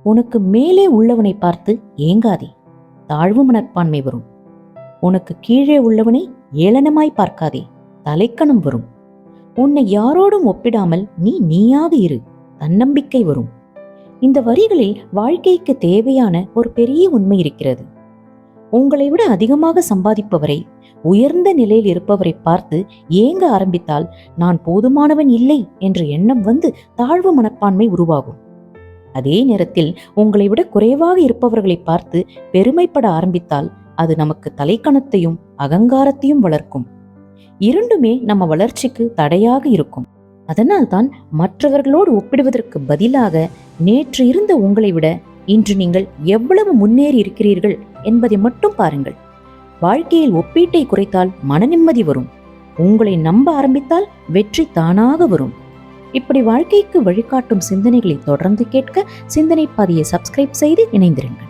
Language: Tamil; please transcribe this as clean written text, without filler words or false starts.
உனக்கு மேலே உள்ளவனை பார்த்து ஏங்காதே, தாழ்வு மனப்பான்மை வரும். உனக்கு கீழே உள்ளவனை ஏளனமாய் பார்க்காதே, தலைக்கணம் வரும். உன்னை யாரோடும் ஒப்பிடாமல் நீ நீயாக இரு, தன்னம்பிக்கை வரும். இந்த வரிகளில் வாழ்க்கைக்கு தேவையான ஒரு பெரிய உண்மை இருக்கிறது. உங்களை விட அதிகமாக சம்பாதிப்பவரை, உயர்ந்த நிலையில் இருப்பவரை பார்த்து ஏங்க ஆரம்பித்தால் நான் போதுமானவன் இல்லை என்ற எண்ணம் வந்து தாழ்வு மனப்பான்மை உருவாகும். அதே நேரத்தில் உங்களை விட குறைவாக இருப்பவர்களை பார்த்து பெருமைப்பட ஆரம்பித்தால் அது நமக்கு தலைக்கணத்தையும் அகங்காரத்தையும் வளர்க்கும். இரண்டுமே நம்ம வளர்ச்சிக்கு தடையாக இருக்கும். அதனால்தான் மற்றவர்களோடு ஒப்பிடுவதற்கு பதிலாக நேற்று இருந்த உங்களை விட இன்று நீங்கள் எவ்வளவு முன்னேறி இருக்கிறீர்கள் என்பதை மட்டும் பாருங்கள். வாழ்க்கையில் ஒப்பீட்டை குறைத்தால் மனநிம்மதி வரும். உங்களை நம்ப ஆரம்பித்தால் வெற்றி தானாக வரும். இப்படி வாழ்க்கைக்கு வழிகாட்டும் சிந்தனைகளை தொடர்ந்து கேட்க சிந்தனை பாதையை சப்ஸ்கிரைப் செய்து இணைந்திருங்கள்.